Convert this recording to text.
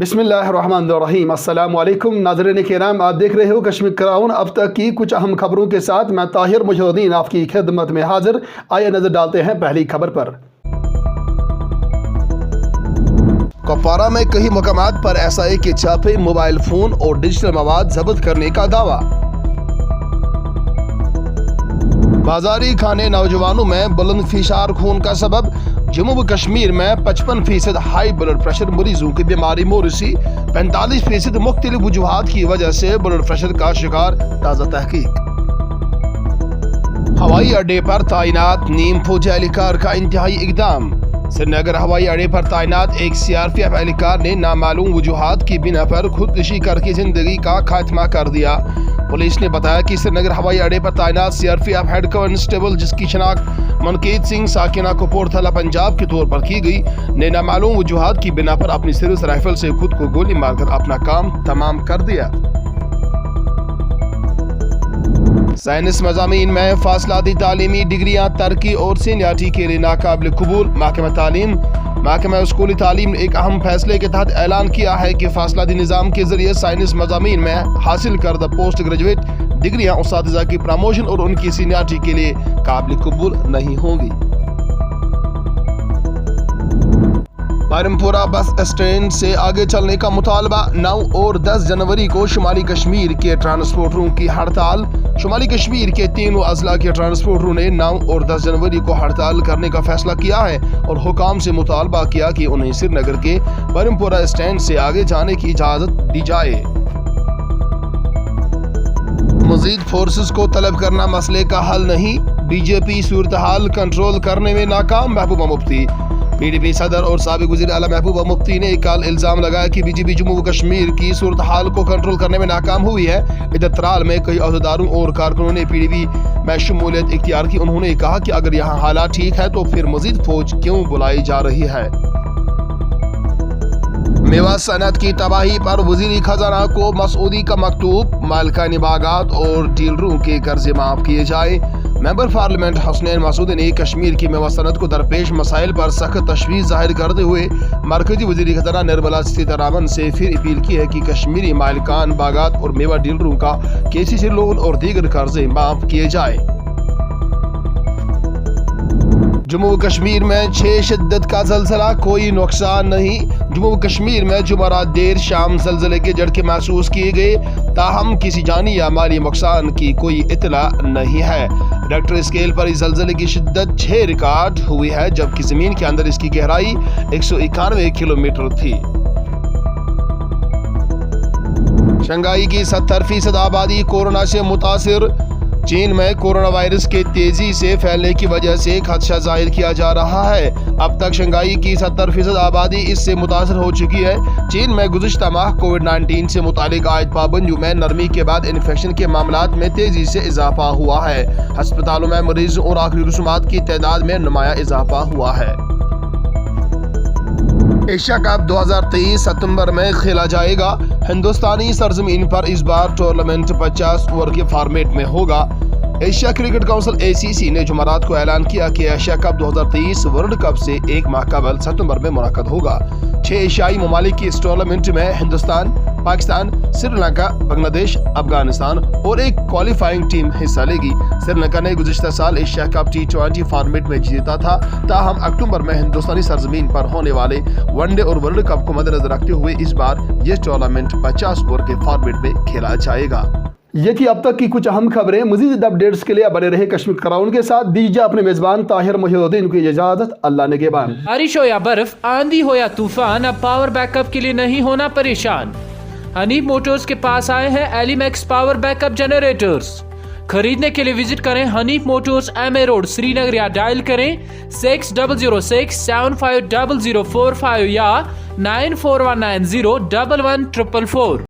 बिस्मिल्लाहिर्रहमानिर्रहीम। अस्सलाम वालेकुम नाज़रीन किराम, आप देख रहे हो कश्मीर क्राउन। अब तक की कुछ अहम खबरों के साथ मैं ताहिर मुजहिद्दीन आपकी खिदमत में हाजिर। आइए नजर डालते हैं पहली खबर पर। कुपवारा में कई मकामात पर SI के छापे, मोबाइल फोन और डिजिटल मवाद जब्त करने का दावा। बाजारी खाने नौजवानों में बुलंद फिशार खून का सबब। जम्मू व कश्मीर में 55% हाई ब्लड प्रेशर मरीजों की बीमारी मोरसी, 45% मुख्तलिफ वजूहात की वजह से ब्लड प्रेशर का शिकार। ताज़ा तहकीक। हवाई अड्डे पर तैनात नीम फौजी एहलकार का इंतहाई इकदाम। श्रीनगर हवाई अड्डे पर तैनात एक CRPF एहलकार ने नामालूम वजूहात की बिना पर खुदकुशी करके जिंदगी का खात्मा कर दिया। पुलिस ने बताया कि श्रीनगर हवाई अड्डे पर तैनात CRPF हेड कांस्टेबल, जिसकी शनाख्त मनकीत सिंह साकिना कपूरथला पंजाब के तौर पर की गई, ने नामालूम वजूहात की बिना पर अपनी सर्विस राइफल से खुद को गोली मारकर अपना काम तमाम कर दिया। साइंस मज़ामीन में फासलाती तालीमी डिग्रियां तरक्की और सीनियरिटी के लिए नाकाबिल कबूल। महकमा स्कूली तालीम ने एक अहम फैसले के तहत ऐलान किया है कि फासलाती निज़ाम के जरिए साइंस मज़ामीन में हासिल करदा पोस्ट ग्रेजुएट डिग्रियां उस्तादिज़ा की प्रमोशन और उनकी सीनियरिटी के लिए काबिल कबूल नहीं होंगी। पारमपुरा बस स्टैंड से आगे चलने का मुतालबा। 9 और 10 जनवरी को शुमाली कश्मीर के ट्रांसपोर्टरों की हड़ताल। शुमाली कश्मीर के तीनों अजला के ट्रांसपोर्टरों ने 9 और 10 जनवरी को हड़ताल करने का फैसला किया है और हुकाम से मुतालबा किया कि उन्हें श्रीनगर के पारमपुरा स्टैंड से आगे जाने की इजाज़त दी जाए। मजीद फोर्सेस को तलब करना मसले का हल नहीं। BJP सूरत हाल कंट्रोल करने में नाकाम। महबूबा मुफ्ती। PDP सदर और साबिक वज़ीर आला महबूबा मुफ्ती ने कल इल्ज़ाम लगाया कि BJP जम्मू व कश्मीर की सूरत हाल को कंट्रोल करने में नाकाम हुई है। इधर त्राल में कई अहदेदारों और कारकुनों ने PDP में शमूलियत इख्तियार की। उन्होंने कहा कि अगर यहाँ हालात ठीक है तो फिर मजीद फौज क्यों बुलाई जा रही है। मेवा सनत की तबाही पर वज़ीर खजाना को मसूदी का मकतूब। मालिकानी बागात और डीलरों के कर्जे माफ किए जाए। मेंबर पार्लियामेंट हसनैन मसूद ने कश्मीर की मेवा सनत को दरपेश मसाइल पर सख्त तशवीश जाहिर करते हुए मरकजी वज़ीर खजाना निर्मला सीतारमण से फिर अपील की है कि कश्मीरी मालिकान बागात और मेवा डीलरों का KCC लोन और दीगर कर्जे माफ किए जाए। जम्मू कश्मीर में 6 शिद्दत का ज़लज़ला, कोई नुकसान नहीं। जम्मू कश्मीर में जुमेरात देर शाम ज़लज़ले के झटके महसूस किए गए, ताहम किसी जानी या माली नुकसान की कोई इत्तला नहीं है। रिक्टर स्केल पर इस ज़लज़ले की शिद्दत 6 रिकॉर्ड हुई है, जबकि ज़मीन के अंदर इसकी गहराई 191 किलोमीटर थी। शंघाई की 70% आबादी कोरोना से मुतासिर। चीन में कोरोना वायरस के तेजी से फैलने की वजह से खदशा जाहिर किया जा रहा है। अब तक शंघाई की 70% आबादी इससे मुतासर हो चुकी है। चीन में गुज़िश्ता माह कोविड-19 से मुतालिक आयद पाबंदियों में नरमी के बाद इन्फेक्शन के मामलात में तेजी से इजाफा हुआ है। अस्पतालों में मरीजों और आखिरी रसूमात की तादाद में नुमाया इजाफा हुआ है। एशिया कप 2023 सितंबर में खेला जाएगा। हिंदुस्तानी सरजमीन पर इस बार टूर्नामेंट 50 ओवर के फॉर्मेट में होगा। एशिया क्रिकेट काउंसिल ACC ने जुमेरात को ऐलान किया कि एशिया कप 2023 वर्ल्ड कप से एक माह कबल सितंबर में मुनक्कद होगा। 6 एशियाई ममालिक की इस टूर्नामेंट में हिंदुस्तान, पाकिस्तान, श्रीलंका, बांग्लादेश, अफगानिस्तान और एक क्वालिफाइंग टीम हिस्सा लेगी। श्रीलंका ने गुज़िश्ता साल एशिया कप T20 फॉर्मेट में जीता था, ताहम अक्टूबर में हिंदुस्तानी सरजमीन पर होने वाले वनडे और वर्ल्ड कप को मद्देनजर रखते हुए इस बार ये टूर्नामेंट 50 ओवर के फॉर्मेट में खेला जाएगा। ये थी अब तक की कुछ अहम खबरें। मजीद अपडेट्स के लिए बने रहे कश्मीर क्राउन के साथ। दीजिए अपने मेजबान ताहिर मुजहिद्दीन को इजाजत। अल्लाह निगहबान। बारिश हो या बर्फ, आंधी हो या तूफान, अब पावर बैकअप के लिए नहीं होना परेशान। हनीफ मोटर्स के पास आए हैं एलिमैक्स पावर बैकअप जनरेटर्स। खरीदने के लिए विजिट करें Hanif Motors, MA road, Srinagar, या डायल करें 6006750045 या 94190114444।